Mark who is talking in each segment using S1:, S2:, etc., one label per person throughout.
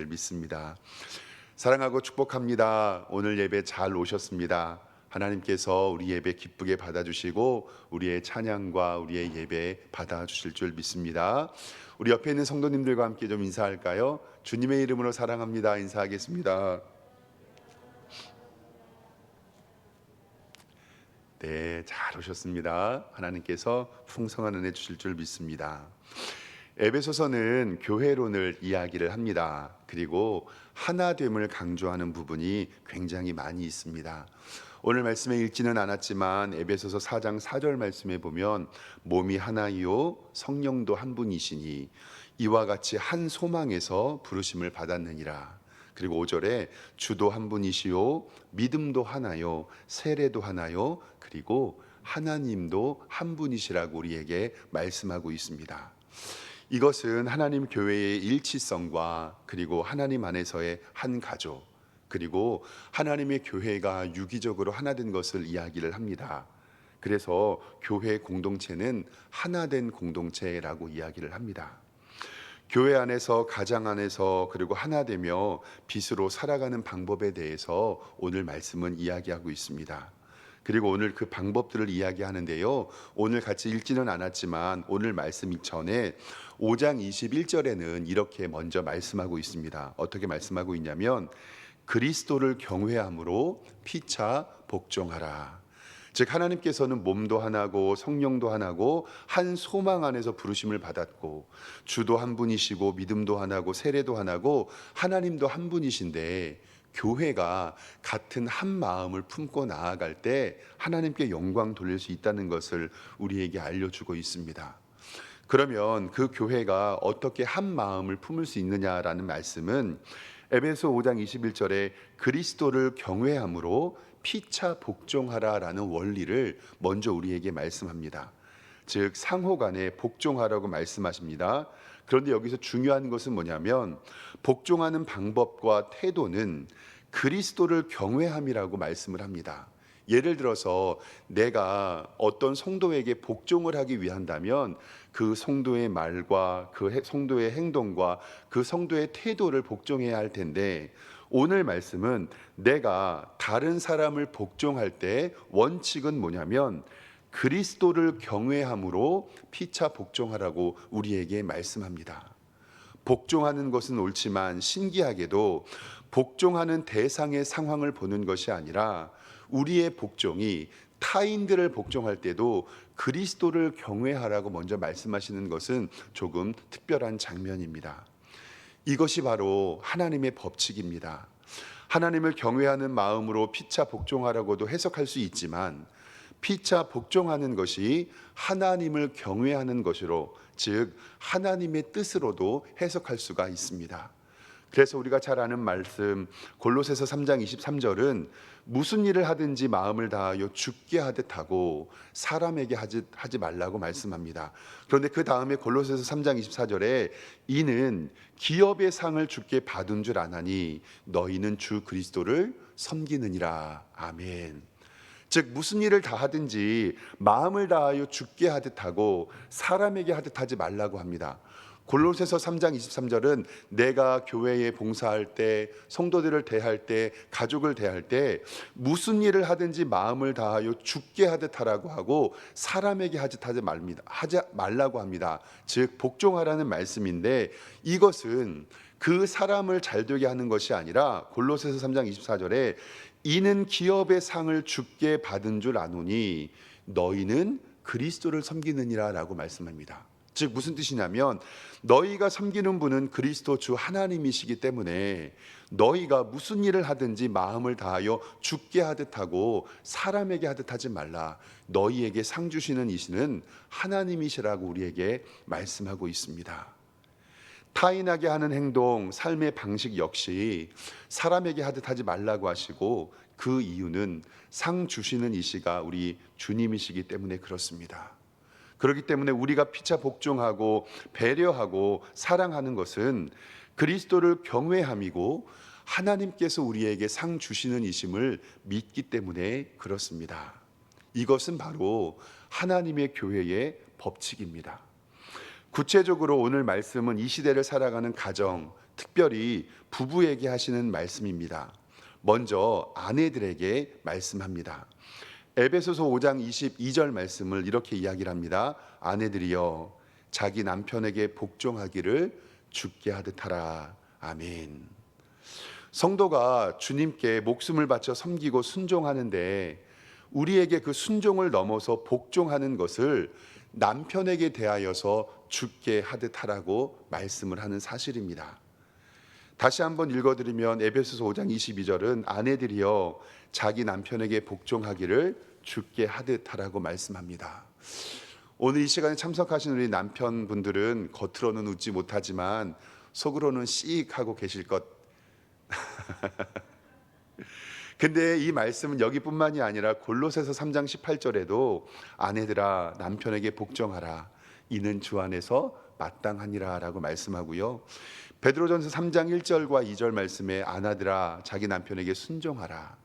S1: 줄 믿습니다. 사랑하고 축복합니다. 오늘 예배 잘 오셨습니다. 하나님께서 우리 예배 기쁘게 받아주시고 우리의 찬양과 우리의 예배 받아주실 줄 믿습니다. 우리 옆에 있는 성도님들과 함께 좀 인사할까요? 주님의 이름으로 사랑합니다. 인사하겠습니다. 네, 잘 오셨습니다. 하나님께서 풍성한 은혜 주실 줄 믿습니다. 에베소서는 교회론을 이야기를 합니다. 그리고 하나됨을 강조하는 부분이 굉장히 많이 있습니다. 오늘 말씀에 읽지는 않았지만 에베소서 4장 4절 말씀에 보면 몸이 하나이요 성령도 한 분이시니 이와 같이 한 소망에서 부르심을 받았느니라. 그리고 5절에 주도 한 분이시요 믿음도 하나요 세례도 하나요 그리고 하나님도 한 분이시라고 우리에게 말씀하고 있습니다. 이것은 하나님 교회의 일치성과 그리고 하나님 안에서의 한 가족 그리고 하나님의 교회가 유기적으로 하나 된 것을 이야기를 합니다. 그래서 교회 공동체는 하나 된 공동체라고 이야기를 합니다. 교회 안에서 가정 안에서 그리고 하나 되며 빛으로 살아가는 방법에 대해서 오늘 말씀은 이야기하고 있습니다. 그리고 오늘 그 방법들을 이야기하는데요, 오늘 같이 읽지는 않았지만 오늘 말씀 전에 5장 21절에는 이렇게 먼저 말씀하고 있습니다. 어떻게 말씀하고 있냐면 그리스도를 경외함으로 피차 복종하라. 즉 하나님께서는 몸도 하나고 성령도 하나고 한 소망 안에서 부르심을 받았고 주도 한 분이시고 믿음도 하나고 세례도 하나고 하나님도 한 분이신데 교회가 같은 한 마음을 품고 나아갈 때 하나님께 영광 돌릴 수 있다는 것을 우리에게 알려주고 있습니다. 그러면 그 교회가 어떻게 한 마음을 품을 수 있느냐라는 말씀은 에베소 5장 21절에 그리스도를 경외함으로 피차 복종하라라는 원리를 먼저 우리에게 말씀합니다. 즉 상호간에 복종하라고 말씀하십니다. 그런데 여기서 중요한 것은 뭐냐면 복종하는 방법과 태도는 그리스도를 경외함이라고 말씀을 합니다. 예를 들어서 내가 어떤 성도에게 복종을 하기 위한다면 그 성도의 말과 그 성도의 행동과 그 성도의 태도를 복종해야 할 텐데 오늘 말씀은 내가 다른 사람을 복종할 때 원칙은 뭐냐면 그리스도를 경외함으로 피차 복종하라고 우리에게 말씀합니다. 복종하는 것은 옳지만 신기하게도 복종하는 대상의 상황을 보는 것이 아니라 우리의 복종이 타인들을 복종할 때도 그리스도를 경외하라고 먼저 말씀하시는 것은 조금 특별한 장면입니다. 이것이 바로 하나님의 법칙입니다. 하나님을 경외하는 마음으로 피차 복종하라고도 해석할 수 있지만 피차 복종하는 것이 하나님을 경외하는 것으로 즉 하나님의 뜻으로도 해석할 수가 있습니다. 그래서 우리가 잘 아는 말씀 골로새서 3장 23절은 무슨 일을 하든지 마음을 다하여 주께 하듯 하고 사람에게 하지 말라고 말씀합니다. 그런데 그 다음에 골로새서 3장 24절에 이는 기업의 상을 주께 받은 줄 아나니 너희는 주 그리스도를 섬기느니라. 아멘. 즉 무슨 일을 다 하든지 마음을 다하여 주께 하듯 하고 사람에게 하듯 하지 말라고 합니다. 골로새서 3장 23절은 내가 교회에 봉사할 때 성도들을 대할 때 가족을 대할 때 무슨 일을 하든지 마음을 다하여 주께 하듯 하라고 하고 사람에게 하지 말라고 합니다. 즉 복종하라는 말씀인데 이것은 그 사람을 잘되게 하는 것이 아니라 골로새서 3장 24절에 이는 기업의 상을 주께 받은 줄 아노니 너희는 그리스도를 섬기느니라 라고 말씀합니다. 즉 무슨 뜻이냐면 너희가 섬기는 분은 그리스도 주 하나님이시기 때문에 너희가 무슨 일을 하든지 마음을 다하여 주께 하듯 하고 사람에게 하듯 하지 말라. 너희에게 상 주시는 이시는 하나님이시라고 우리에게 말씀하고 있습니다. 타인에게 하는 행동, 삶의 방식 역시 사람에게 하듯 하지 말라고 하시고 그 이유는 상 주시는 이시가 우리 주님이시기 때문에 그렇습니다. 그렇기 때문에 우리가 피차 복종하고 배려하고 사랑하는 것은 그리스도를 경외함이고 하나님께서 우리에게 상 주시는 이심을 믿기 때문에 그렇습니다. 이것은 바로 하나님의 교회의 법칙입니다. 구체적으로 오늘 말씀은 이 시대를 살아가는 가정 특별히 부부에게 하시는 말씀입니다. 먼저 아내들에게 말씀합니다. 에베소서 5장 22절 말씀을 이렇게 이야기를 합니다. 아내들이여 자기 남편에게 복종하기를 주께 하듯 하라. 아멘. 성도가 주님께 목숨을 바쳐 섬기고 순종하는데 우리에게 그 순종을 넘어서 복종하는 것을 남편에게 대하여서 주께 하듯 하라고 말씀을 하는 사실입니다. 다시 한번 읽어드리면 에베소서 5장 22절은 아내들이여 자기 남편에게 복종하기를 주께 하듯 하라고 말씀합니다. 오늘 이 시간에 참석하신 우리 남편분들은 겉으로는 웃지 못하지만 속으로는 씩 하고 계실 것. 근데 이 말씀은 여기뿐만이 아니라 골로새서 3장 18절에도 아내들아 남편에게 복종하라 이는 주 안에서 마땅하니라 라고 말씀하고요. 베드로전서 3장 1절과 2절 말씀에 아내들아 자기 남편에게 순종하라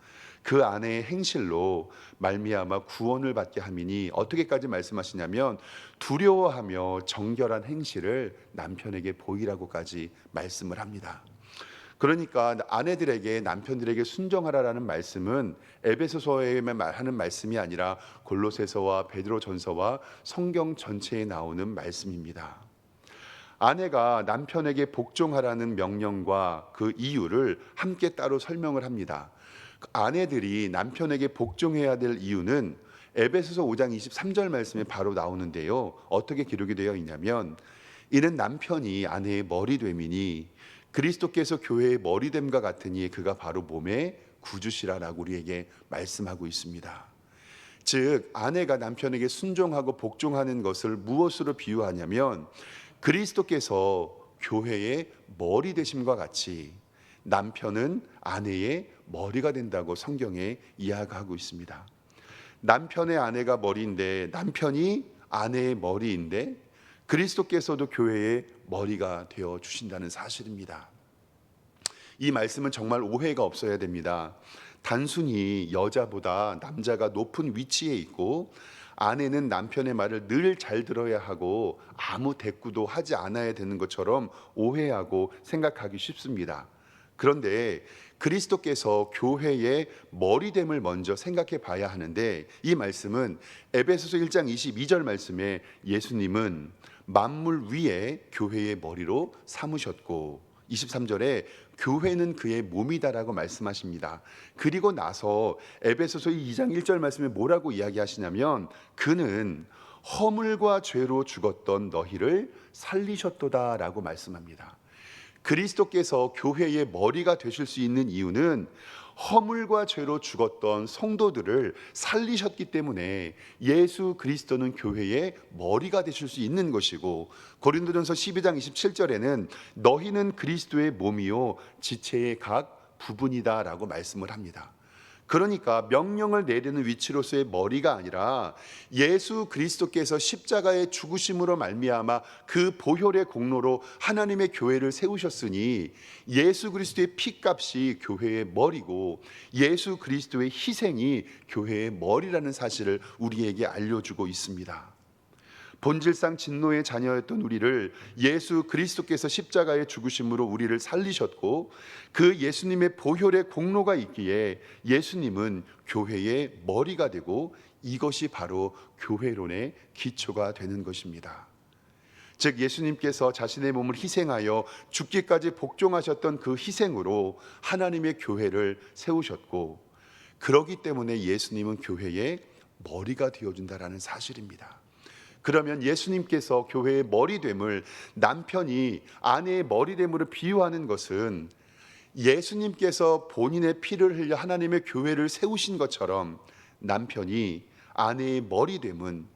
S1: 그 아내의 행실로 말미암아 구원을 받게 함이니 어떻게까지 말씀하시냐면 두려워하며 정결한 행실을 남편에게 보이라고까지 말씀을 합니다. 그러니까 아내들에게 남편들에게 순종하라라는 말씀은 에베소서에만 하는 말씀이 아니라 골로새서와 베드로전서와 성경 전체에 나오는 말씀입니다. 아내가 남편에게 복종하라는 명령과 그 이유를 함께 따로 설명을 합니다. 아내들이 남편에게 복종해야 될 이유는 에베소서 5장 23절 말씀에 바로 나오는데요. 어떻게 기록이 되어 있냐면 이는 남편이 아내의 머리됨이니 그리스도께서 교회의 머리됨과 같으니 그가 바로 몸의 구주시라라고 우리에게 말씀하고 있습니다. 즉 아내가 남편에게 순종하고 복종하는 것을 무엇으로 비유하냐면 그리스도께서 교회의 머리 되심과 같이 남편은 아내의 머리가 된다고 성경에 이야기하고 있습니다. 남편의 아내가 머리인데 남편이 아내의 머리인데 그리스도께서도 교회의 머리가 되어 주신다는 사실입니다. 이 말씀은 정말 오해가 없어야 됩니다. 단순히 여자보다 남자가 높은 위치에 있고 아내는 남편의 말을 늘 잘 들어야 하고 아무 대꾸도 하지 않아야 되는 것처럼 오해하고 생각하기 쉽습니다. 그런데 그리스도께서 교회의 머리됨을 먼저 생각해 봐야 하는데 이 말씀은 에베소서 1장 22절 말씀에 예수님은 만물 위에 교회의 머리로 삼으셨고 23절에 교회는 그의 몸이다라고 말씀하십니다. 그리고 나서 에베소서 2장 1절 말씀에 뭐라고 이야기하시냐면 그는 허물과 죄로 죽었던 너희를 살리셨도다라고 말씀합니다. 그리스도께서 교회의 머리가 되실 수 있는 이유는 허물과 죄로 죽었던 성도들을 살리셨기 때문에 예수 그리스도는 교회의 머리가 되실 수 있는 것이고 고린도전서 12장 27절에는 너희는 그리스도의 몸이요 지체의 각 부분이다 라고 말씀을 합니다. 그러니까 명령을 내리는 위치로서의 머리가 아니라 예수 그리스도께서 십자가의 죽으심으로 말미암아 그 보혈의 공로로 하나님의 교회를 세우셨으니 예수 그리스도의 피값이 교회의 머리고 예수 그리스도의 희생이 교회의 머리라는 사실을 우리에게 알려주고 있습니다. 본질상 진노의 자녀였던 우리를 예수 그리스도께서 십자가의 죽으심으로 우리를 살리셨고 그 예수님의 보혈의 공로가 있기에 예수님은 교회의 머리가 되고 이것이 바로 교회론의 기초가 되는 것입니다. 즉 예수님께서 자신의 몸을 희생하여 죽기까지 복종하셨던 그 희생으로 하나님의 교회를 세우셨고 그러기 때문에 예수님은 교회의 머리가 되어준다라는 사실입니다. 그러면 예수님께서 교회의 머리됨을 남편이 아내의 머리됨으로 비유하는 것은 예수님께서 본인의 피를 흘려 하나님의 교회를 세우신 것처럼 남편이 아내의 머리됨은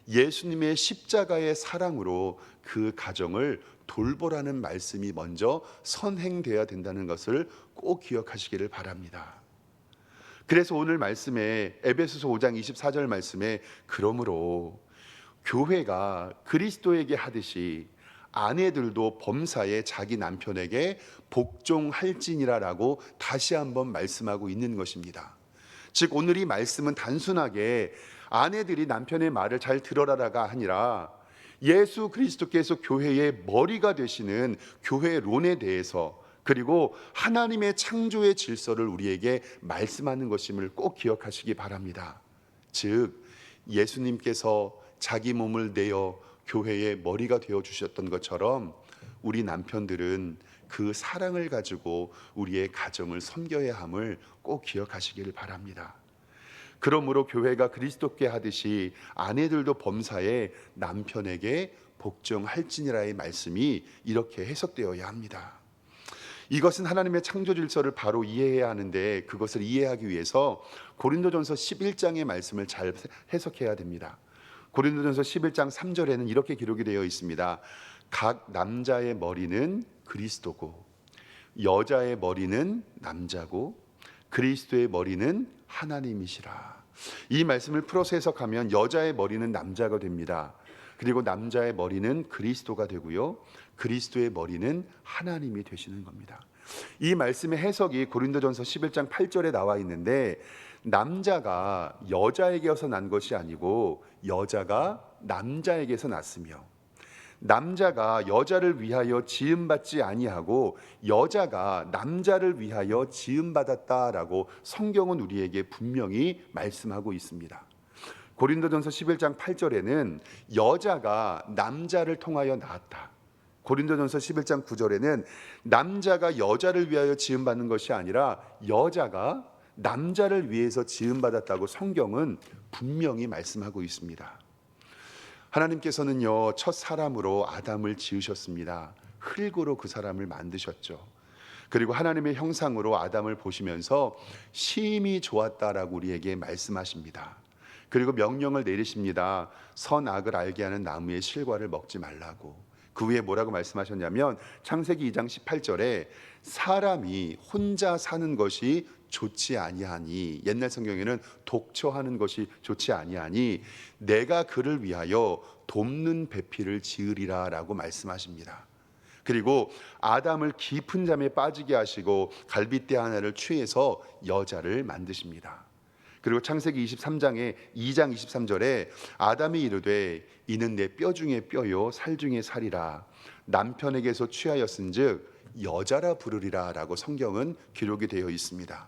S1: 예수님의 십자가의 사랑으로 그 가정을 돌보라는 말씀이 먼저 선행되어야 된다는 것을 꼭 기억하시기를 바랍니다. 그래서 오늘 말씀에 에베소서 5장 24절 말씀에 그러므로 교회가 그리스도에게 하듯이 아내들도 범사에 자기 남편에게 복종할지니라라고 다시 한번 말씀하고 있는 것입니다. 즉 오늘 이 말씀은 단순하게 아내들이 남편의 말을 잘 들어라가 아니라 예수 그리스도께서 교회의 머리가 되시는 교회론에 대해서, 그리고 하나님의 창조의 질서를 우리에게 말씀하는 것임을 꼭 기억하시기 바랍니다. 즉 예수님께서 자기 몸을 내어 교회의 머리가 되어 주셨던 것처럼 우리 남편들은 그 사랑을 가지고 우리의 가정을 섬겨야 함을 꼭 기억하시기를 바랍니다. 그러므로 교회가 그리스도께 하듯이 아내들도 범사에 남편에게 복종할지니라의 말씀이 이렇게 해석되어야 합니다. 이것은 하나님의 창조 질서를 바로 이해해야 하는데, 그것을 이해하기 위해서 고린도전서 11장의 말씀을 잘 해석해야 됩니다. 고린도전서 11장 3절에는 이렇게 기록이 되어 있습니다. 각 남자의 머리는 그리스도고 여자의 머리는 남자고 그리스도의 머리는 하나님이시라. 이 말씀을 풀어서 해석하면 여자의 머리는 남자가 됩니다. 그리고 남자의 머리는 그리스도가 되고요, 그리스도의 머리는 하나님이 되시는 겁니다. 이 말씀의 해석이 고린도전서 11장 8절에 나와 있는데, 남자가 여자에게서 난 것이 아니고 여자가 남자에게서 났으며, 남자가 여자를 위하여 지음받지 아니하고 여자가 남자를 위하여 지음받았다라고 성경은 우리에게 분명히 말씀하고 있습니다. 고린도전서 11장 8절에는 여자가 남자를 통하여 낳았다. 고린도전서 11장 9절에는 남자가 여자를 위하여 지음받는 것이 아니라 여자가 남자를 위해서 지음받았다고 성경은 분명히 말씀하고 있습니다. 하나님께서는요, 첫 사람으로 아담을 지으셨습니다. 흙으로 그 사람을 만드셨죠. 그리고 하나님의 형상으로 아담을 보시면서 심히 좋았다라고 우리에게 말씀하십니다. 그리고 명령을 내리십니다. 선악을 알게 하는 나무의 실과를 먹지 말라고. 그 후에 뭐라고 말씀하셨냐면, 창세기 2장 18절에 사람이 혼자 사는 것이 좋지 아니하니, 옛날 성경에는 독처하는 것이 좋지 아니하니 내가 그를 위하여 돕는 배필을 지으리라 라고 말씀하십니다. 그리고 아담을 깊은 잠에 빠지게 하시고 갈빗대 하나를 취해서 여자를 만드십니다. 그리고 창세기 23장의 2장 23절에 아담이 이르되 이는 내 뼈 중에 뼈요 살 중에 살이라, 남편에게서 취하였은즉 여자라 부르리라 라고 성경은 기록이 되어 있습니다.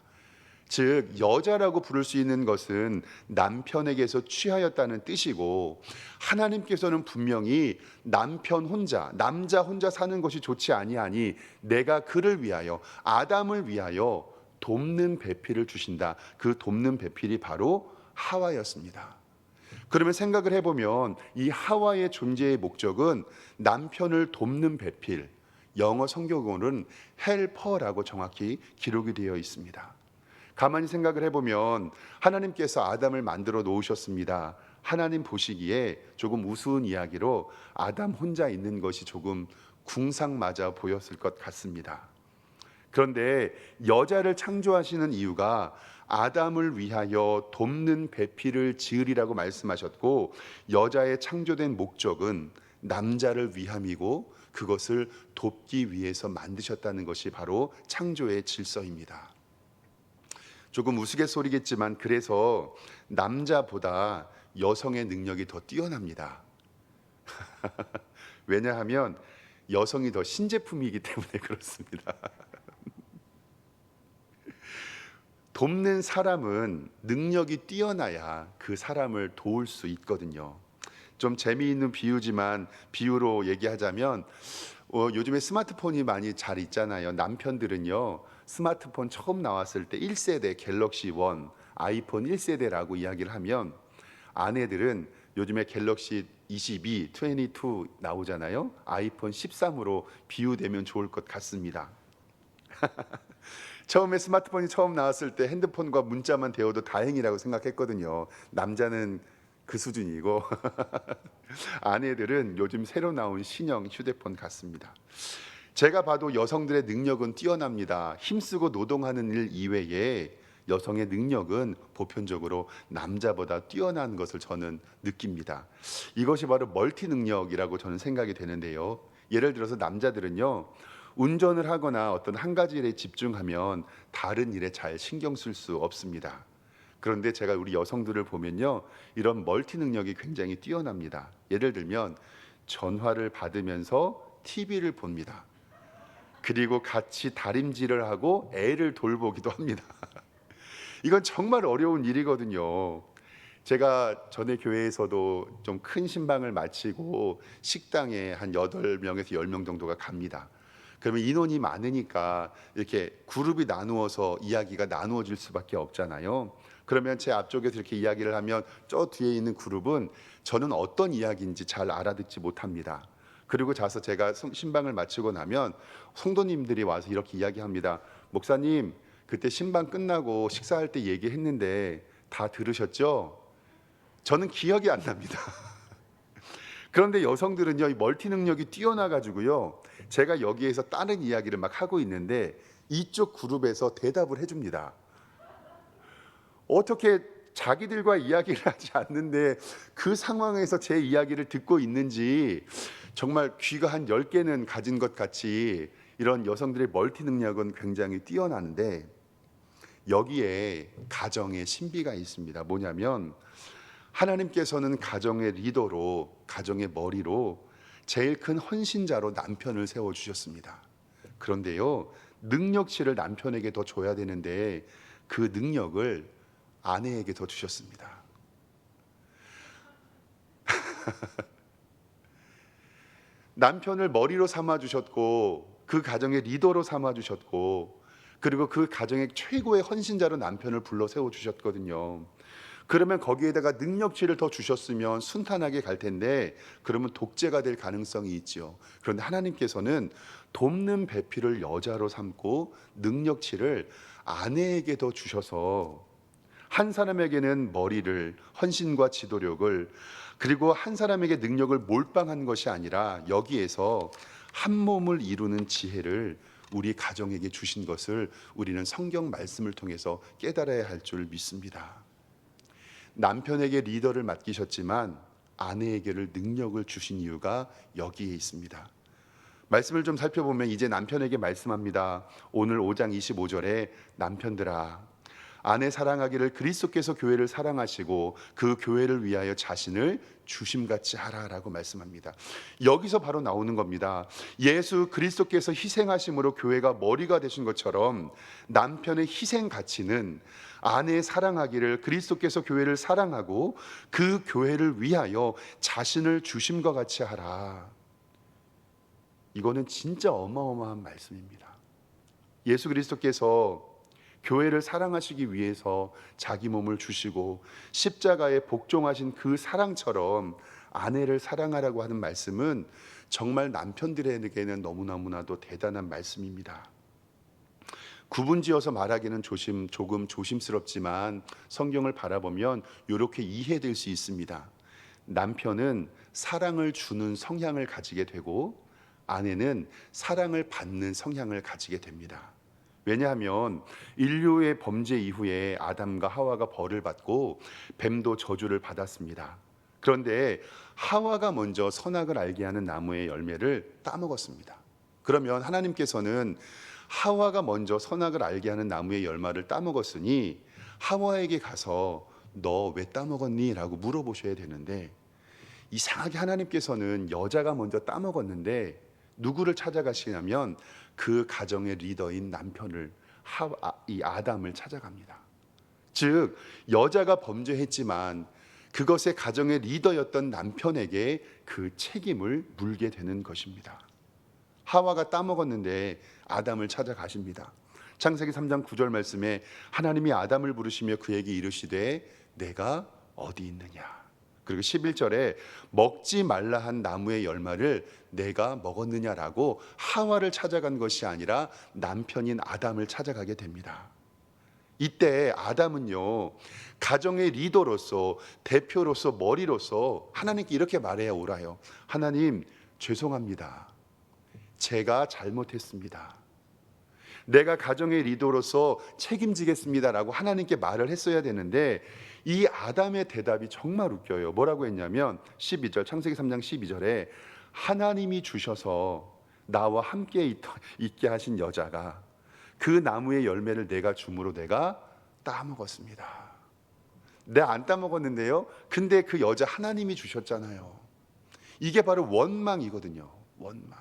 S1: 즉 여자라고 부를 수 있는 것은 남편에게서 취하였다는 뜻이고, 하나님께서는 분명히 남편 혼자, 남자 혼자 사는 것이 좋지 아니하니 내가 그를 위하여, 아담을 위하여 돕는 배필을 주신다. 그 돕는 배필이 바로 하와였습니다. 그러면 생각을 해보면 이 하와의 존재의 목적은 남편을 돕는 배필, 영어 성경어는 헬퍼라고 정확히 기록이 되어 있습니다. 가만히 생각을 해보면 하나님께서 아담을 만들어 놓으셨습니다. 하나님 보시기에 조금 우스운 이야기로 아담 혼자 있는 것이 조금 궁상맞아 보였을 것 같습니다. 그런데 여자를 창조하시는 이유가 아담을 위하여 돕는 배필을 지으리라고 말씀하셨고, 여자의 창조된 목적은 남자를 위함이고 그것을 돕기 위해서 만드셨다는 것이 바로 창조의 질서입니다. 조금 우스갯소리겠지만 그래서 남자보다 여성의 능력이 더 뛰어납니다. 왜냐하면 여성이 더 신제품이기 때문에 그렇습니다. 돕는 사람은 능력이 뛰어나야 그 사람을 도울 수 있거든요. 좀 재미있는 비유지만 비유로 얘기하자면 요즘에 스마트폰이 많이 잘 있잖아요. 남편들은요, 스마트폰 처음 나왔을 때 1세대 갤럭시 1, 아이폰 1세대라고 이야기를 하면, 아내들은 요즘에 갤럭시 22, 22 나오잖아요. 아이폰 13으로 비유되면 좋을 것 같습니다. 처음에 스마트폰이 처음 나왔을 때 핸드폰과 문자만 대어도 다행이라고 생각했거든요. 남자는 그 수준이고 아내들은 요즘 새로 나온 신형 휴대폰 같습니다. 제가 봐도 여성들의 능력은 뛰어납니다. 힘쓰고 노동하는 일 이외에 여성의 능력은 보편적으로 남자보다 뛰어난 것을 저는 느낍니다. 이것이 바로 멀티 능력이라고 저는 생각이 되는데요. 예를 들어서 남자들은요, 운전을 하거나 어떤 한 가지 일에 집중하면 다른 일에 잘 신경 쓸 수 없습니다. 그런데 제가 우리 여성들을 보면요, 이런 멀티 능력이 굉장히 뛰어납니다. 예를 들면 전화를 받으면서 TV를 봅니다. 그리고 같이 다림질을 하고 애를 돌보기도 합니다. 이건 정말 어려운 일이거든요. 제가 전에 교회에서도 좀 큰 신방을 마치고 식당에 한 8명에서 10명 정도가 갑니다. 그러면 인원이 많으니까 이렇게 그룹이 나누어서 이야기가 나누어질 수밖에 없잖아요. 그러면 제 앞쪽에서 이렇게 이야기를 하면 저 뒤에 있는 그룹은 저는 어떤 이야기인지 잘 알아듣지 못합니다. 그리고 자서 제가 신방을 마치고 나면 성도님들이 와서 이렇게 이야기합니다. 목사님, 그때 신방 끝나고 식사할 때 얘기했는데 다 들으셨죠? 저는 기억이 안 납니다. 그런데 여성들은요, 이 멀티 능력이 뛰어나가지고요, 제가 여기에서 다른 이야기를 막 하고 있는데 이쪽 그룹에서 대답을 해줍니다. 어떻게 자기들과 이야기를 하지 않는데 그 상황에서 제 이야기를 듣고 있는지, 정말 귀가 한 10개는 가진 것 같이 이런 여성들의 멀티 능력은 굉장히 뛰어나는데, 여기에 가정의 신비가 있습니다. 뭐냐면 하나님께서는 가정의 리더로, 가정의 머리로 제일 큰 헌신자로 남편을 세워주셨습니다. 그런데요, 능력치를 남편에게 더 줘야 되는데 그 능력을 아내에게 더 주셨습니다. 남편을 머리로 삼아주셨고 그 가정의 리더로 삼아주셨고, 그리고 그 가정의 최고의 헌신자로 남편을 불러 세워주셨거든요. 그러면 거기에다가 능력치를 더 주셨으면 순탄하게 갈 텐데, 그러면 독재가 될 가능성이 있죠. 그런데 하나님께서는 돕는 배필을 여자로 삼고 능력치를 아내에게 더 주셔서, 한 사람에게는 머리를, 헌신과 지도력을, 그리고 한 사람에게 능력을 몰빵한 것이 아니라 여기에서 한 몸을 이루는 지혜를 우리 가정에게 주신 것을 우리는 성경 말씀을 통해서 깨달아야 할 줄 믿습니다. 남편에게 리더를 맡기셨지만 아내에게를 능력을 주신 이유가 여기에 있습니다. 말씀을 좀 살펴보면 이제 남편에게 말씀합니다. 오늘 5장 25절에 남편들아, 아내 사랑하기를 그리스도께서 교회를 사랑하시고 그 교회를 위하여 자신을 주심같이 하라라고 말씀합니다. 여기서 바로 나오는 겁니다. 예수 그리스도께서 희생하심으로 교회가 머리가 되신 것처럼 남편의 희생 가치는 아내 사랑하기를 그리스도께서 교회를 사랑하고 그 교회를 위하여 자신을 주심과 같이 하라. 이거는 진짜 어마어마한 말씀입니다. 예수 그리스도께서 교회를 사랑하시기 위해서 자기 몸을 주시고 십자가에 복종하신 그 사랑처럼 아내를 사랑하라고 하는 말씀은 정말 남편들에게는 너무나도 대단한 말씀입니다. 구분지어서 말하기는 조금 조심스럽지만 성경을 바라보면 이렇게 이해될 수 있습니다. 남편은 사랑을 주는 성향을 가지게 되고 아내는 사랑을 받는 성향을 가지게 됩니다. 왜냐하면 인류의 범죄 이후에 아담과 하와가 벌을 받고 뱀도 저주를 받았습니다. 그런데 하와가 먼저 선악을 알게 하는 나무의 열매를 따먹었습니다. 그러면 하나님께서는 하와가 먼저 선악을 알게 하는 나무의 열매를 따먹었으니 하와에게 가서 너 왜 따먹었니? 라고 물어보셔야 되는데, 이상하게 하나님께서는 여자가 먼저 따먹었는데 누구를 찾아가시냐면 그 가정의 리더인 남편을, 이 아담을 찾아갑니다. 즉 여자가 범죄했지만 그것의 가정의 리더였던 남편에게 그 책임을 물게 되는 것입니다. 하와가 따먹었는데 아담을 찾아가십니다. 창세기 3장 9절 말씀에 하나님이 아담을 부르시며 그에게 이르시되 내가 어디 있느냐. 그리고 11절에 먹지 말라 한 나무의 열매를 내가 먹었느냐라고 하와를 찾아간 것이 아니라 남편인 아담을 찾아가게 됩니다. 이때 아담은요, 가정의 리더로서, 대표로서, 머리로서 하나님께 이렇게 말해야 옳아요. 하나님, 죄송합니다. 제가 잘못했습니다. 내가 가정의 리더로서 책임지겠습니다라고 하나님께 말을 했어야 되는데, 이 아담의 대답이 정말 웃겨요. 뭐라고 했냐면 12절, 창세기 3장 12절에 하나님이 주셔서 나와 함께 있게 하신 여자가 그 나무의 열매를 내가 줌으로 내가 따먹었습니다. 내가 안 따먹었는데요, 근데 그 여자 하나님이 주셨잖아요. 이게 바로 원망이거든요. 원망.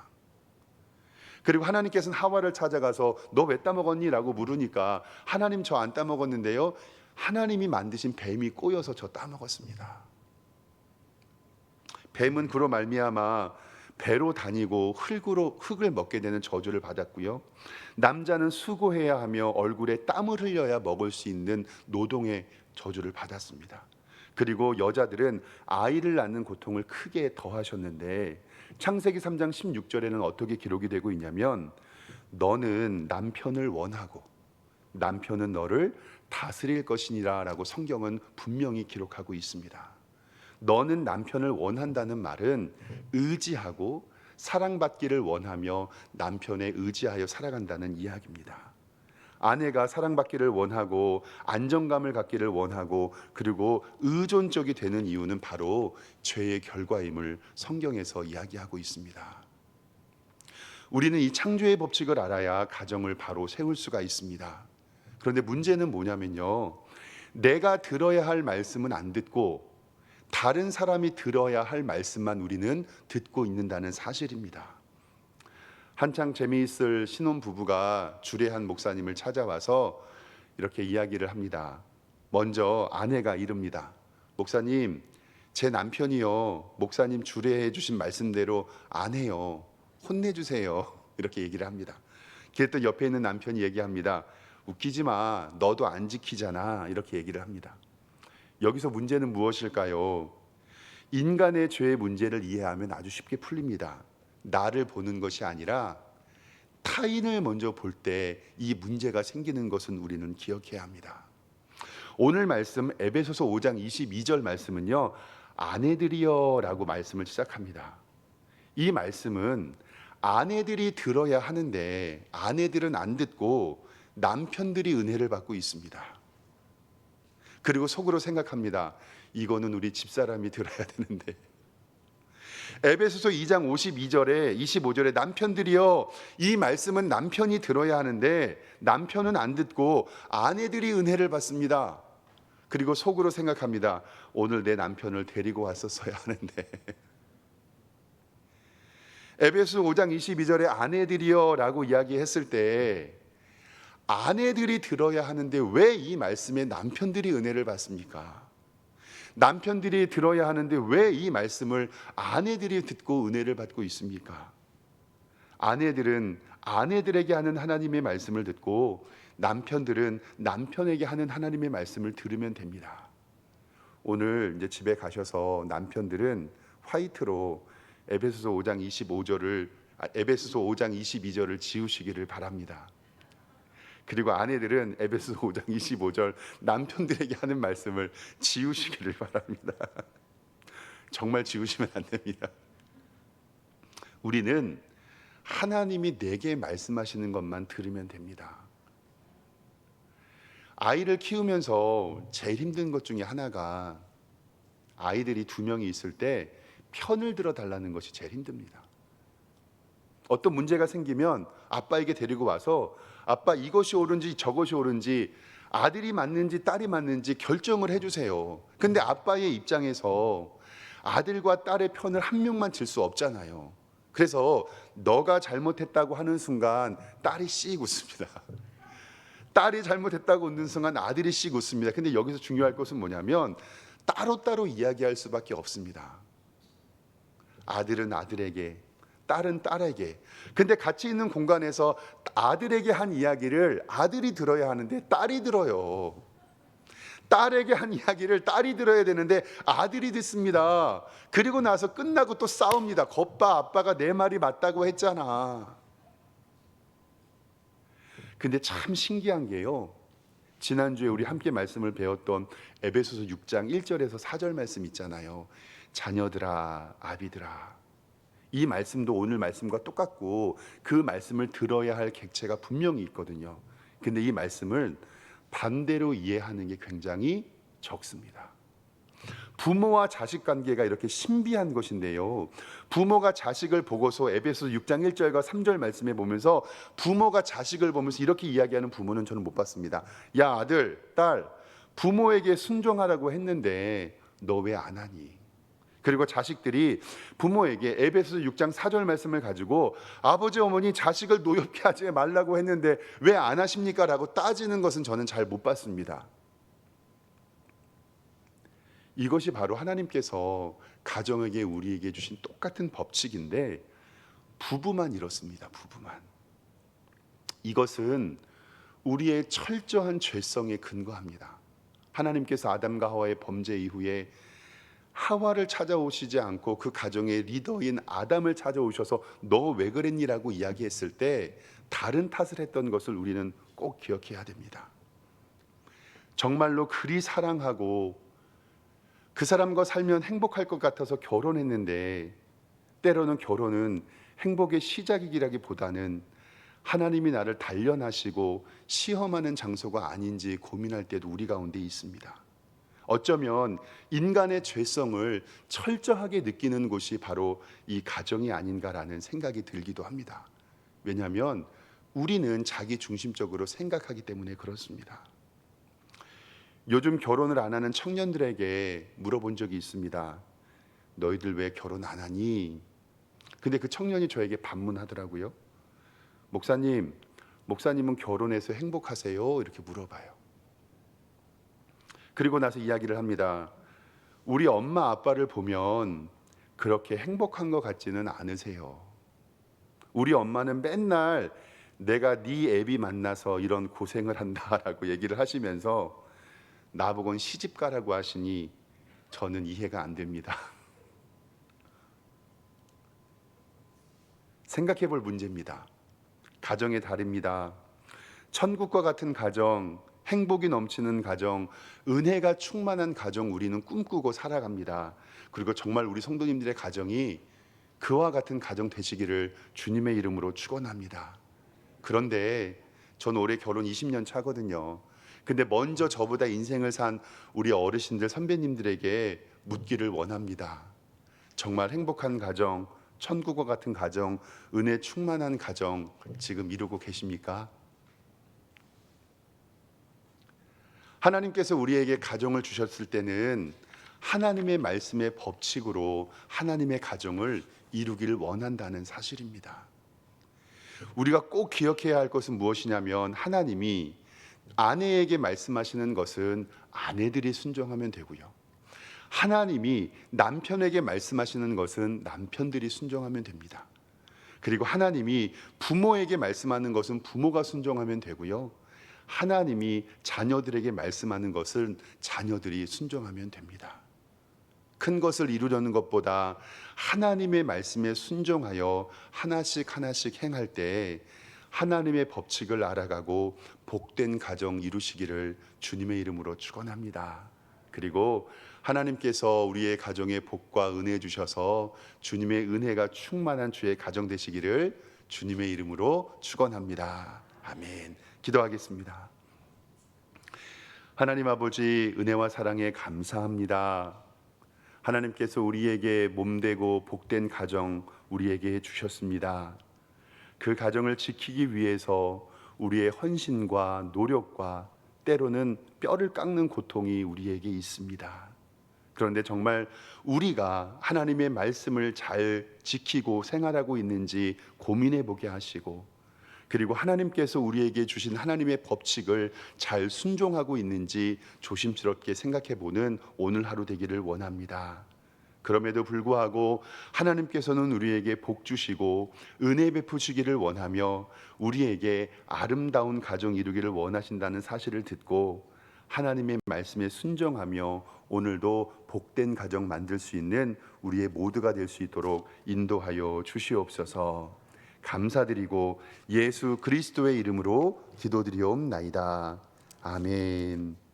S1: 그리고 하나님께서는 하와를 찾아가서 너 왜 따먹었니? 라고 물으니까 하나님 저 안 따먹었는데요, 하나님이 만드신 뱀이 꼬여서 저 따먹었습니다. 뱀은 그로 말미암아 배로 다니고 흙을 먹게 되는 저주를 받았고요, 남자는 수고해야 하며 얼굴에 땀을 흘려야 먹을 수 있는 노동의 저주를 받았습니다. 그리고 여자들은 아이를 낳는 고통을 크게 더하셨는데 창세기 3장 16절에는 어떻게 기록이 되고 있냐면, 너는 남편을 원하고 남편은 너를 다스릴 것이니라 라고 성경은 분명히 기록하고 있습니다. 너는 남편을 원한다는 말은 의지하고 사랑받기를 원하며 남편에 의지하여 살아간다는 이야기입니다. 아내가 사랑받기를 원하고 안정감을 갖기를 원하고 그리고 의존적이 되는 이유는 바로 죄의 결과임을 성경에서 이야기하고 있습니다. 우리는 이 창조의 법칙을 알아야 가정을 바로 세울 수가 있습니다. 그런데 문제는 뭐냐면요, 내가 들어야 할 말씀은 안 듣고 다른 사람이 들어야 할 말씀만 우리는 듣고 있는다는 사실입니다. 한창 재미있을 신혼부부가 주례한 목사님을 찾아와서 이렇게 이야기를 합니다. 먼저 아내가 이릅니다. 목사님, 제 남편이요, 목사님 주례해 주신 말씀대로 안 해요. 혼내주세요. 이렇게 얘기를 합니다. 그랬더니 옆에 있는 남편이 얘기합니다. 웃기지 마, 너도 안 지키잖아. 이렇게 얘기를 합니다. 여기서 문제는 무엇일까요? 인간의 죄의 문제를 이해하면 아주 쉽게 풀립니다. 나를 보는 것이 아니라 타인을 먼저 볼 때 이 문제가 생기는 것은 우리는 기억해야 합니다. 오늘 말씀 에베소서 5장 22절 말씀은요, 아내들이여 라고 말씀을 시작합니다. 이 말씀은 아내들이 들어야 하는데 아내들은 안 듣고 남편들이 은혜를 받고 있습니다. 그리고 속으로 생각합니다. 이거는 우리 집사람이 들어야 되는데. 에베소서 2장 52절에 25절에 남편들이여, 이 말씀은 남편이 들어야 하는데 남편은 안 듣고 아내들이 은혜를 받습니다. 그리고 속으로 생각합니다. 오늘 내 남편을 데리고 왔었어야 하는데. 에베소서 5장 22절에 아내들이여 라고 이야기했을 때 아내들이 들어야 하는데 왜 이 말씀에 남편들이 은혜를 받습니까? 남편들이 들어야 하는데 왜 이 말씀을 아내들이 듣고 은혜를 받고 있습니까? 아내들은 아내들에게 하는 하나님의 말씀을 듣고 남편들은 남편에게 하는 하나님의 말씀을 들으면 됩니다. 오늘 이제 집에 가셔서 남편들은 화이트로 에베소서 5장 22절을 지우시기를 바랍니다. 그리고 아내들은 에베소서 5장 25절 남편들에게 하는 말씀을 지우시기를 바랍니다. 정말 지우시면 안 됩니다. 우리는 하나님이 내게 말씀하시는 것만 들으면 됩니다. 아이를 키우면서 제일 힘든 것 중에 하나가 아이들이 2명이 있을 때 편을 들어 달라는 것이 제일 힘듭니다. 어떤 문제가 생기면 아빠에게 데리고 와서 아빠 이것이 옳은지 저것이 옳은지 아들이 맞는지 딸이 맞는지 결정을 해주세요. 근데 아빠의 입장에서 아들과 딸의 편을 한 명만 질 수 없잖아요. 그래서 너가 잘못했다고 하는 순간 딸이 씩 웃습니다. 딸이 잘못했다고 웃는 순간 아들이 씩 웃습니다. 근데 여기서 중요할 것은 뭐냐면 따로따로 이야기할 수밖에 없습니다. 아들은 아들에게, 딸은 딸에게. 근데 같이 있는 공간에서 아들에게 한 이야기를 아들이 들어야 하는데 딸이 들어요. 딸에게 한 이야기를 딸이 들어야 되는데 아들이 듣습니다. 그리고 나서 끝나고 또 싸웁니다. 겉봐, 아빠가 내 말이 맞다고 했잖아. 근데 참 신기한 게요, 지난주에 우리 함께 말씀을 배웠던 에베소서 6장 1절에서 4절 말씀 있잖아요. 자녀들아, 아비들아. 이 말씀도 오늘 말씀과 똑같고 그 말씀을 들어야 할 객체가 분명히 있거든요. 근데 이 말씀을 반대로 이해하는 게 굉장히 적습니다. 부모와 자식 관계가 이렇게 신비한 것인데요, 부모가 자식을 보고서 에베소서 6장 1절과 3절 말씀에 보면서 부모가 자식을 보면서 이렇게 이야기하는 부모는 저는 못 봤습니다. 야 아들, 딸, 부모에게 순종하라고 했는데 너 왜 안 하니? 그리고 자식들이 부모에게 에베소서 6장 4절 말씀을 가지고 아버지 어머니 자식을 노엽게 하지 말라고 했는데 왜 안 하십니까? 라고 따지는 것은 저는 잘 못 봤습니다. 이것이 바로 하나님께서 가정에게 우리에게 주신 똑같은 법칙인데 부부만 이렇습니다. 부부만. 이것은 우리의 철저한 죄성에 근거합니다. 하나님께서 아담과 하와의 범죄 이후에 하와를 찾아오시지 않고 그 가정의 리더인 아담을 찾아오셔서 너 왜 그랬니라고 이야기했을 때 다른 탓을 했던 것을 우리는 꼭 기억해야 됩니다. 정말로 그리 사랑하고 그 사람과 살면 행복할 것 같아서 결혼했는데 때로는 결혼은 행복의 시작이기라기보다는 하나님이 나를 단련하시고 시험하는 장소가 아닌지 고민할 때도 우리 가운데 있습니다. 어쩌면 인간의 죄성을 철저하게 느끼는 곳이 바로 이 가정이 아닌가라는 생각이 들기도 합니다. 왜냐하면 우리는 자기 중심적으로 생각하기 때문에 그렇습니다. 요즘 결혼을 안 하는 청년들에게 물어본 적이 있습니다. 너희들 왜 결혼 안 하니? 근데 그 청년이 저에게 반문하더라고요. 목사님은 결혼해서 행복하세요? 이렇게 물어봐요. 그리고 나서 이야기를 합니다. 우리 엄마 아빠를 보면 그렇게 행복한 것 같지는 않으세요. 우리 엄마는 맨날 내가 네 애비 만나서 이런 고생을 한다라고 얘기를 하시면서 나보곤 시집 가라고 하시니 저는 이해가 안 됩니다. 생각해 볼 문제입니다. 가정의 달입니다. 천국과 같은 가정, 행복이 넘치는 가정, 은혜가 충만한 가정 우리는 꿈꾸고 살아갑니다. 그리고 정말 우리 성도님들의 가정이 그와 같은 가정 되시기를 주님의 이름으로 축원합니다. 그런데 저는 올해 결혼 20년 차거든요. 근데 먼저 저보다 인생을 산 우리 어르신들 선배님들에게 묻기를 원합니다. 정말 행복한 가정, 천국과 같은 가정, 은혜 충만한 가정 지금 이루고 계십니까? 하나님께서 우리에게 가정을 주셨을 때는 하나님의 말씀의 법칙으로 하나님의 가정을 이루기를 원한다는 사실입니다. 우리가 꼭 기억해야 할 것은 무엇이냐면 하나님이 아내에게 말씀하시는 것은 아내들이 순종하면 되고요. 하나님이 남편에게 말씀하시는 것은 남편들이 순종하면 됩니다. 그리고 하나님이 부모에게 말씀하는 것은 부모가 순종하면 되고요. 하나님이 자녀들에게 말씀하는 것은 자녀들이 순종하면 됩니다. 큰 것을 이루려는 것보다 하나님의 말씀에 순종하여 하나씩 하나씩 행할 때 하나님의 법칙을 알아가고 복된 가정 이루시기를 주님의 이름으로 축원합니다. 그리고 하나님께서 우리의 가정에 복과 은혜 주셔서 주님의 은혜가 충만한 주의 가정 되시기를 주님의 이름으로 축원합니다. 아멘. 기도하겠습니다. 하나님 아버지, 은혜와 사랑에 감사합니다. 하나님께서 우리에게 몸되고 복된 가정 우리에게 주셨습니다. 그 가정을 지키기 위해서 우리의 헌신과 노력과 때로는 뼈를 깎는 고통이 우리에게 있습니다. 그런데 정말 우리가 하나님의 말씀을 잘 지키고 생활하고 있는지 고민해 보게 하시고, 그리고 하나님께서 우리에게 주신 하나님의 법칙을 잘 순종하고 있는지 조심스럽게 생각해 보는 오늘 하루 되기를 원합니다. 그럼에도 불구하고 하나님께서는 우리에게 복 주시고 은혜 베푸시기를 원하며 우리에게 아름다운 가정 이루기를 원하신다는 사실을 듣고 하나님의 말씀에 순종하며 오늘도 복된 가정 만들 수 있는 우리의 모두가 될 수 있도록 인도하여 주시옵소서. 감사드리고 예수 그리스도의 이름으로 기도드리옵나이다. 아멘.